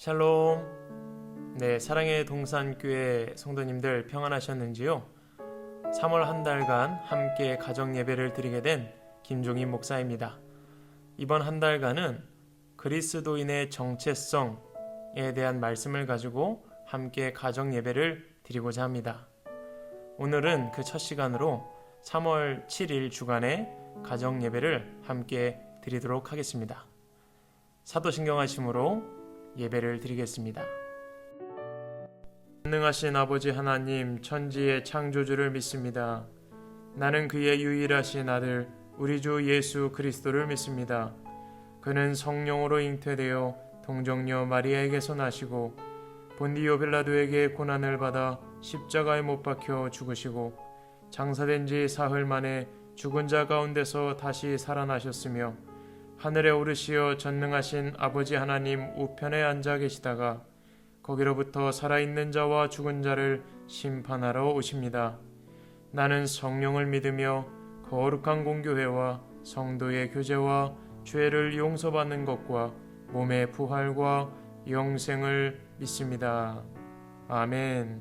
샬롬. 네, 사랑의 동산교회 성도님들 평안하셨는지요? 3월 한 달간 함께 가정 예배를 드리게 된 김종인 목사입니다. 이번 한 달간은 그리스도인의 정체성에 대한 말씀을 가지고 함께 가정 예배를 드리고자 합니다. 오늘은 그 첫 시간으로 3월 7일 주간의 가정 예배를 함께 드리도록 하겠습니다. 사도신경 하심으로 예배를 드리겠습니다. 전능하신 아버지 하나님, 천지의 창조주를 믿습니다. 나는 그의 유일하신 아들 우리 주 예수 그리스도를 믿습니다. 그는 성령으로 잉태되어 동정녀 마리아에게서 나시고 본디오 빌라도에게 고난을 받아 십자가에 못 박혀 죽으시고 장사된 지 사흘 만에 죽은 자 가운데서 다시 살아나셨으며 하늘에 오르시어 전능하신 아버지 하나님 우편에 앉아 계시다가 거기로부터 살아있는 자와 죽은 자를 심판하러 오십니다. 나는 성령을 믿으며 거룩한 공교회와 성도의 교제와 죄를 용서받는 것과 몸의 부활과 영생을 믿습니다. 아멘.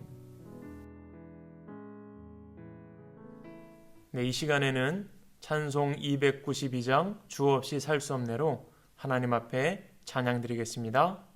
네, 이 시간에는 찬송 292장 주 없이 살 수 없네로 하나님 앞에 찬양 드리겠습니다.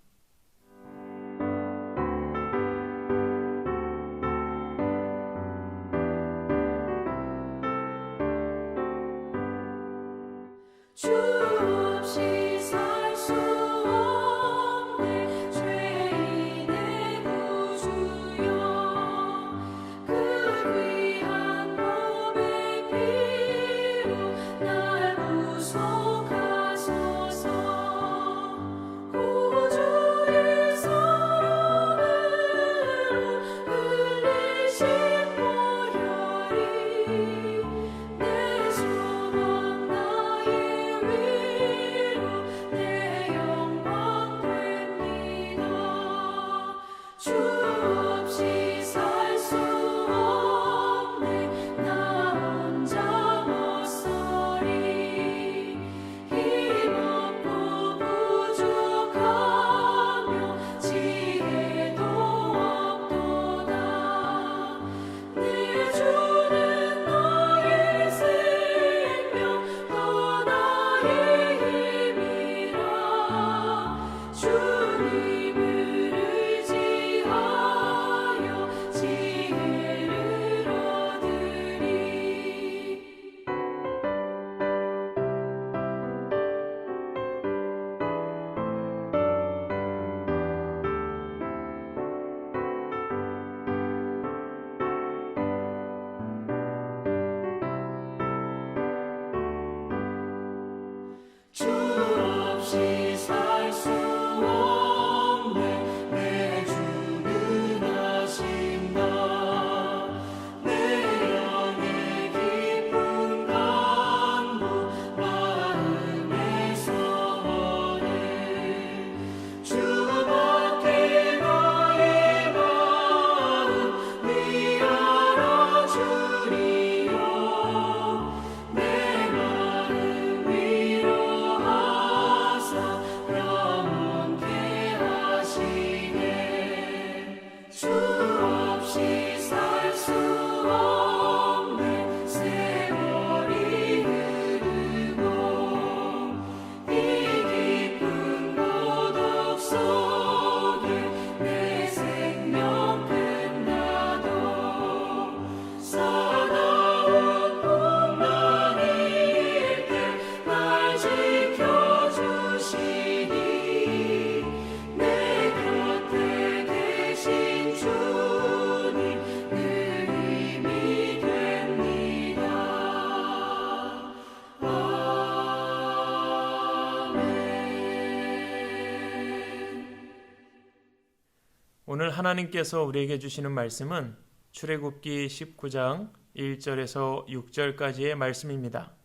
오늘 하나님께서 우리에게 주시는 말씀은 출애굽기 19장 1절에서 6절까지의 말씀입니다.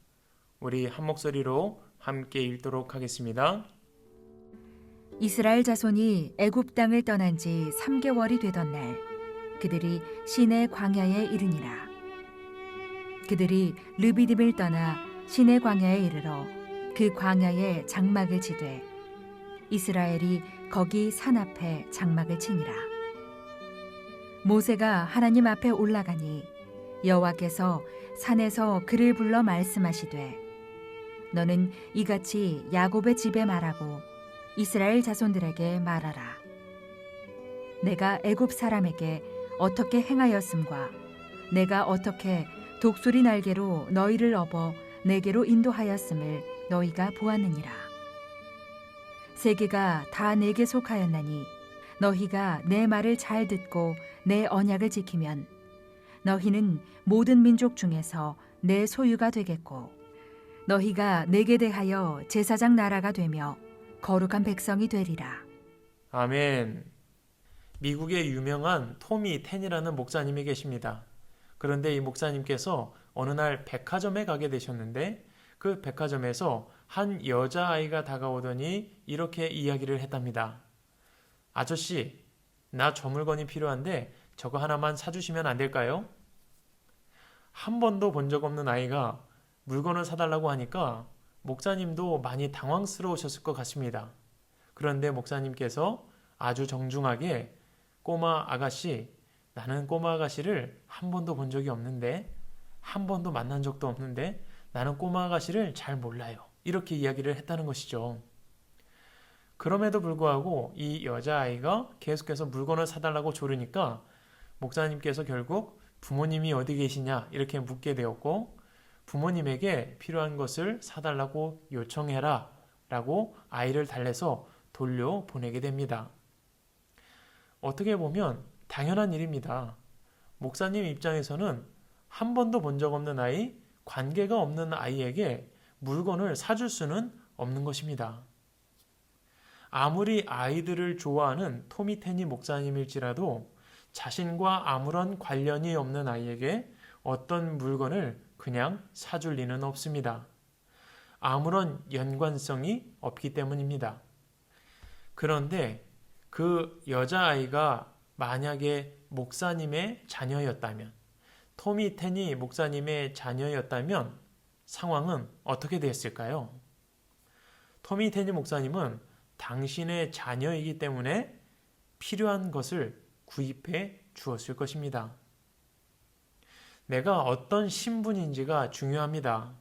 우리 한 목소리로 함께 읽도록 하겠습니다. 이스라엘 자손이 애굽 땅을 떠난 지 3개월이 되던 날 그들이 시내 광야에 이르니라. 그들이 르비딤을 떠나 시내 광야에 이르러 그 광야에 장막을 지되 이스라엘이 거기 산 앞에 장막을 치니라. 모세가 하나님 앞에 올라가니 여호와께서 산에서 그를 불러 말씀하시되 너는 이같이 야곱의 집에 말하고 이스라엘 자손들에게 말하라. 내가 애굽 사람에게 어떻게 행하였음과 내가 어떻게 독수리 날개로 너희를 업어 내게로 인도하였음을 너희가 보았느니라. 세계가 다 내게 속하였나니 너희가 내 말을 잘 듣고 내 언약을 지키면 너희는 모든 민족 중에서 내 소유가 되겠고 너희가 내게 대하여 제사장 나라가 되며 거룩한 백성이 되리라. 아멘. 미국의 유명한 토미 텐이라는 목사님이 계십니다. 그런데 이 목사님께서 어느 날 백화점에 가게 되셨는데 그 백화점에서 한 여자아이가 다가오더니 이렇게 이야기를 했답니다. 아저씨, 나 저 물건이 필요한데 저거 하나만 사주시면 안 될까요? 한 번도 본 적 없는 아이가 물건을 사달라고 하니까 목사님도 많이 당황스러우셨을 것 같습니다. 그런데 목사님께서 아주 정중하게 꼬마 아가씨, 나는 꼬마 아가씨를 한 번도 본 적이 없는데 한 번도 만난 적도 없는데 나는 꼬마 아가씨를 잘 몰라요. 이렇게 이야기를 했다는 것이죠. 그럼에도 불구하고 이 여자아이가 계속해서 물건을 사달라고 조르니까 목사님께서 결국 부모님이 어디 계시냐 이렇게 묻게 되었고 부모님에게 필요한 것을 사달라고 요청해라 라고 아이를 달래서 돌려보내게 됩니다. 어떻게 보면 당연한 일입니다. 목사님 입장에서는 한 번도 본 적 없는 아이, 관계가 없는 아이에게 물건을 사줄 수는 없는 것입니다. 아무리 아이들을 좋아하는 토미 테니 목사님일지라도 자신과 아무런 관련이 없는 아이에게 어떤 물건을 그냥 사줄 리는 없습니다. 아무런 연관성이 없기 때문입니다. 그런데 그 여자아이가 만약에 목사님의 자녀였다면, 토미 테니 목사님의 자녀였다면 상황은 어떻게 됐을까요? 토미 테니 목사님은 당신의 자녀이기 때문에 필요한 것을 구입해 주었을 것입니다. 내가 어떤 신분인지가 중요합니다.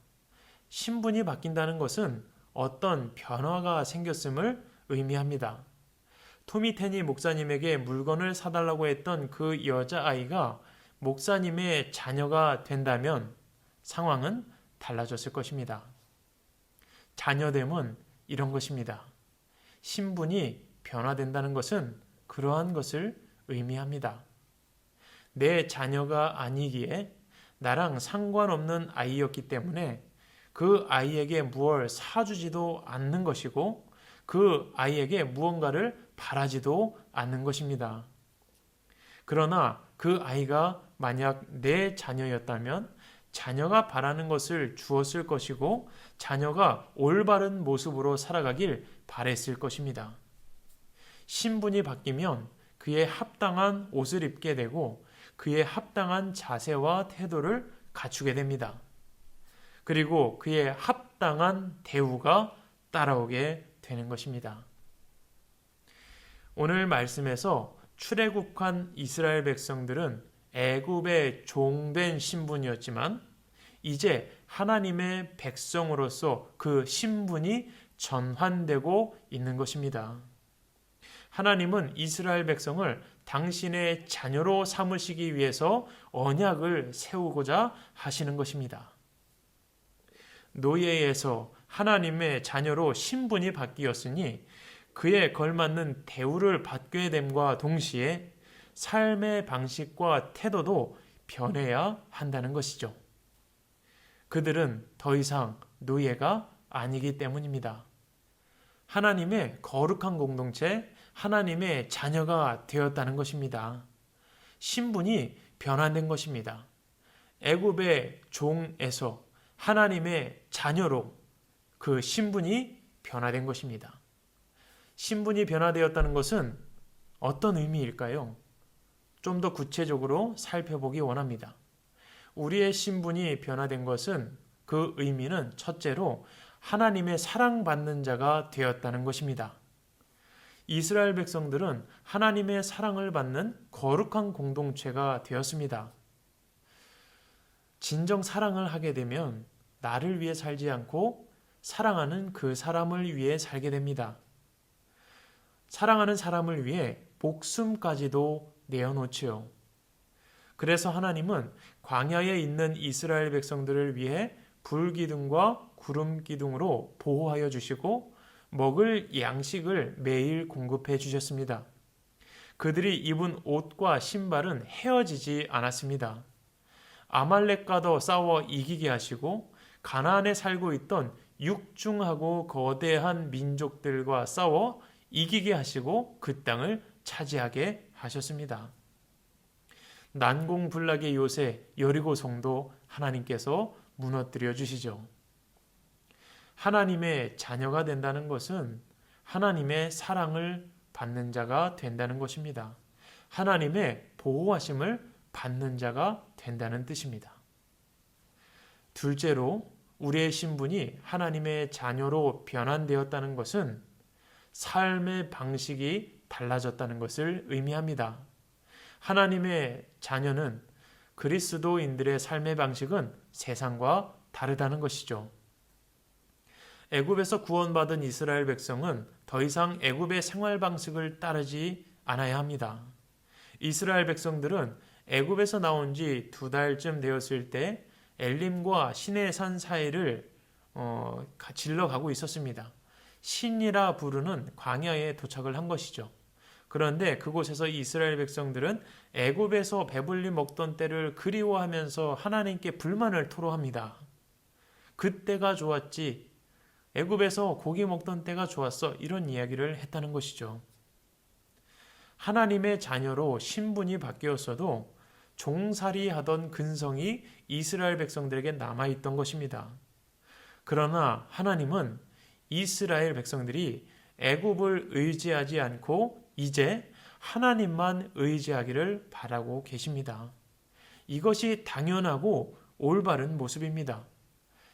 신분이 바뀐다는 것은 어떤 변화가 생겼음을 의미합니다. 토미 테니 목사님에게 물건을 사달라고 했던 그 여자아이가 목사님의 자녀가 된다면 상황은 달라졌을 것입니다. 자녀됨은 이런 것입니다. 신분이 변화된다는 것은 그러한 것을 의미합니다. 내 자녀가 아니기에 나랑 상관없는 아이였기 때문에 그 아이에게 무엇을 사주지도 않는 것이고 그 아이에게 무언가를 바라지도 않는 것입니다. 그러나 그 아이가 만약 내 자녀였다면 자녀가 바라는 것을 주었을 것이고 자녀가 올바른 모습으로 살아가길 바랬을 것입니다. 신분이 바뀌면 그에 합당한 옷을 입게 되고 그에 합당한 자세와 태도를 갖추게 됩니다. 그리고 그에 합당한 대우가 따라오게 되는 것입니다. 오늘 말씀에서 출애굽한 이스라엘 백성들은 애굽의 종된 신분이었지만 이제 하나님의 백성으로서 그 신분이 전환되고 있는 것입니다. 하나님은 이스라엘 백성을 당신의 자녀로 삼으시기 위해서 언약을 세우고자 하시는 것입니다. 노예에서 하나님의 자녀로 신분이 바뀌었으니 그에 걸맞는 대우를 받게 됨과 동시에 삶의 방식과 태도도 변해야 한다는 것이죠. 그들은 더 이상 노예가 아니기 때문입니다. 하나님의 거룩한 공동체, 하나님의 자녀가 되었다는 것입니다. 신분이 변화된 것입니다. 애굽의 종에서 하나님의 자녀로 그 신분이 변화된 것입니다. 신분이 변화되었다는 것은 어떤 의미일까요? 좀 더 구체적으로 살펴보기 원합니다. 우리의 신분이 변화된 것은 그 의미는 첫째로 하나님의 사랑받는 자가 되었다는 것입니다. 이스라엘 백성들은 하나님의 사랑을 받는 거룩한 공동체가 되었습니다. 진정 사랑을 하게 되면 나를 위해 살지 않고 사랑하는 그 사람을 위해 살게 됩니다. 사랑하는 사람을 위해 목숨까지도 내어놓지요. 그래서 하나님은 광야에 있는 이스라엘 백성들을 위해 불기둥과 구름기둥으로 보호하여 주시고 먹을 양식을 매일 공급해 주셨습니다. 그들이 입은 옷과 신발은 헤어지지 않았습니다. 아말렉과도 싸워 이기게 하시고 가나안에 살고 있던 육중하고 거대한 민족들과 싸워 이기게 하시고 그 땅을 차지하게 하셨습니다. 난공불락의 요새 여리고성도 하나님께서 무너뜨려 주시죠. 하나님의 자녀가 된다는 것은 하나님의 사랑을 받는 자가 된다는 것입니다. 하나님의 보호하심을 받는 자가 된다는 뜻입니다. 둘째로 우리의 신분이 하나님의 자녀로 변환되었다는 것은 삶의 방식이 달라졌다는 것을 의미합니다. 하나님의 자녀는 그리스도인들의 삶의 방식은 세상과 다르다는 것이죠. 애굽에서 구원받은 이스라엘 백성은 더 이상 애굽의 생활 방식을 따르지 않아야 합니다. 이스라엘 백성들은 애굽에서 나온 지 2달쯤 되었을 때 엘림과 시내산 사이를 질러가고 있었습니다. 신이라 부르는 광야에 도착을 한 것이죠. 그런데 그곳에서 이스라엘 백성들은 애굽에서 배불리 먹던 때를 그리워하면서 하나님께 불만을 토로합니다. 그때가 좋았지, 애굽에서 고기 먹던 때가 좋았어, 이런 이야기를 했다는 것이죠. 하나님의 자녀로 신분이 바뀌었어도 종살이 하던 근성이 이스라엘 백성들에게 남아있던 것입니다. 그러나 하나님은 이스라엘 백성들이 애굽을 의지하지 않고 이제 하나님만 의지하기를 바라고 계십니다. 이것이 당연하고 올바른 모습입니다.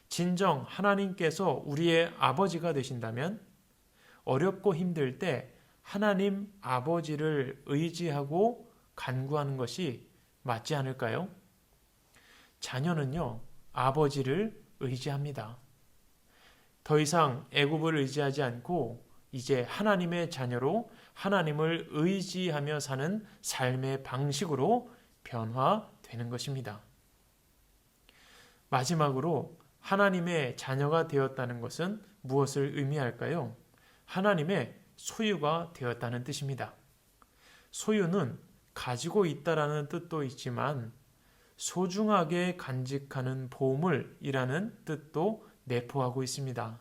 진정 하나님께서 우리의 아버지가 되신다면 어렵고 힘들 때 하나님 아버지를 의지하고 간구하는 것이 맞지 않을까요? 자녀는요, 아버지를 의지합니다. 더 이상 애굽을 의지하지 않고 이제 하나님의 자녀로 하나님을 의지하며 사는 삶의 방식으로 변화되는 것입니다. 마지막으로 하나님의 자녀가 되었다는 것은 무엇을 의미할까요? 하나님의 소유가 되었다는 뜻입니다. 소유는 가지고 있다라는 뜻도 있지만 소중하게 간직하는 보물이라는 뜻도 내포하고 있습니다.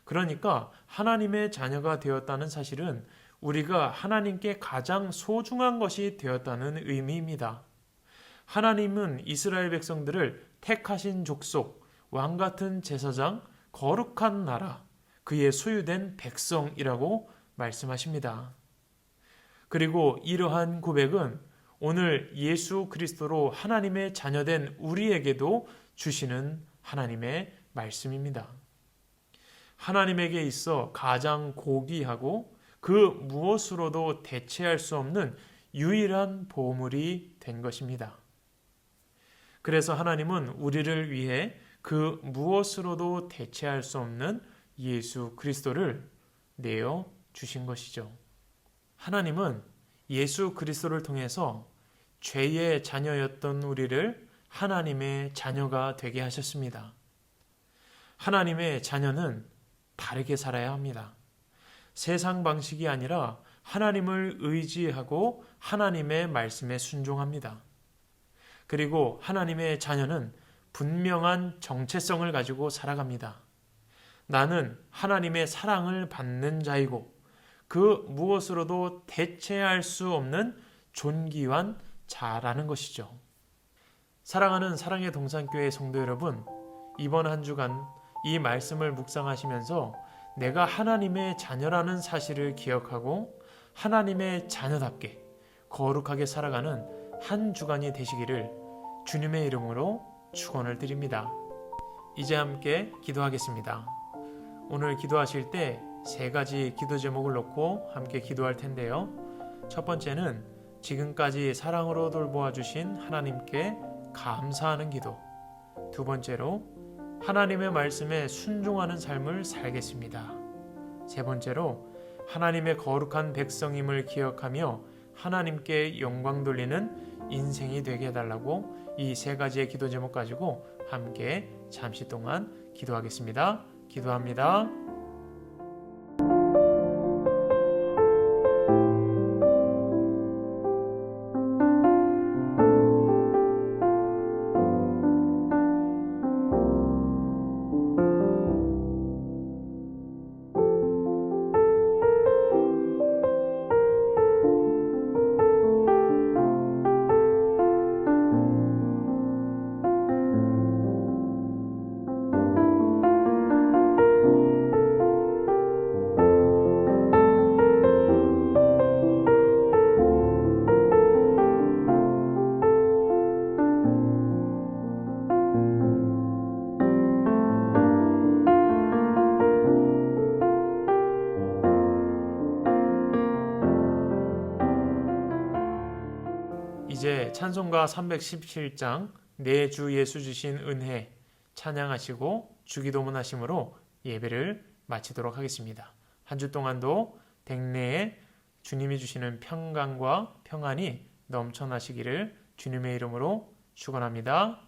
그러니까 하나님의 자녀가 되었다는 사실은 우리가 하나님께 가장 소중한 것이 되었다는 의미입니다. 하나님은 이스라엘 백성들을 택하신 족속, 왕같은 제사장, 거룩한 나라, 그의 소유된 백성이라고 말씀하십니다. 그리고 이러한 고백은 오늘 예수 그리스도로 하나님의 자녀된 우리에게도 주시는 하나님의 말씀입니다. 하나님에게 있어 가장 고귀하고 그 무엇으로도 대체할 수 없는 유일한 보물이 된 것입니다. 그래서 하나님은 우리를 위해 그 무엇으로도 대체할 수 없는 예수 그리스도를 내어 주신 것이죠. 하나님은 예수 그리스도를 통해서 죄의 자녀였던 우리를 하나님의 자녀가 되게 하셨습니다. 하나님의 자녀는 다르게 살아야 합니다. 세상 방식이 아니라 하나님을 의지하고 하나님의 말씀에 순종합니다. 그리고 하나님의 자녀는 분명한 정체성을 가지고 살아갑니다. 나는 하나님의 사랑을 받는 자이고 그 무엇으로도 대체할 수 없는 존귀한 자라는 것이죠. 사랑하는 사랑의 동산교회 성도 여러분, 이번 한 주간 이 말씀을 묵상하시면서 내가 하나님의 자녀라는 사실을 기억하고 하나님의 자녀답게 거룩하게 살아가는 한 주간이 되시기를 주님의 이름으로 축원을 드립니다. 이제 함께 기도하겠습니다. 오늘 기도하실 때 세 가지 기도 제목을 놓고 함께 기도할 텐데요. 첫 번째는 지금까지 사랑으로 돌보아 주신 하나님께 감사하는 기도. 두 번째로 하나님의 말씀에 순종하는 삶을 살겠습니다. 세 번째로 하나님의 거룩한 백성임을 기억하며 하나님께 영광 돌리는 인생이 되게 해달라고 이 세 가지의 기도 제목 가지고 함께 잠시 동안 기도하겠습니다. 기도합니다. 이제 찬송가 317장 내 주 예수 주신 은혜 찬양하시고 주기도문 하심으로 예배를 마치도록 하겠습니다. 한 주 동안도 댁내에 주님이 주시는 평강과 평안이 넘쳐나시기를 주님의 이름으로 축원합니다.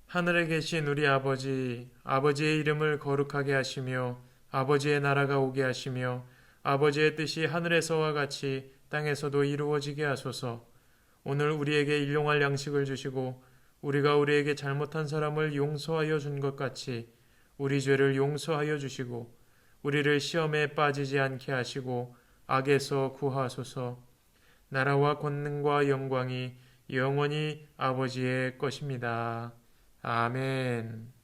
하늘에 계신 우리 아버지, 아버지의 이름을 거룩하게 하시며 아버지의 나라가 오게 하시며 아버지의 뜻이 하늘에서와 같이 땅에서도 이루어지게 하소서. 오늘 우리에게 일용할 양식을 주시고 우리가 우리에게 잘못한 사람을 용서하여 준 것 같이 우리 죄를 용서하여 주시고 우리를 시험에 빠지지 않게 하시고 악에서 구하소서. 나라와 권능과 영광이 영원히 아버지의 것입니다. 아멘.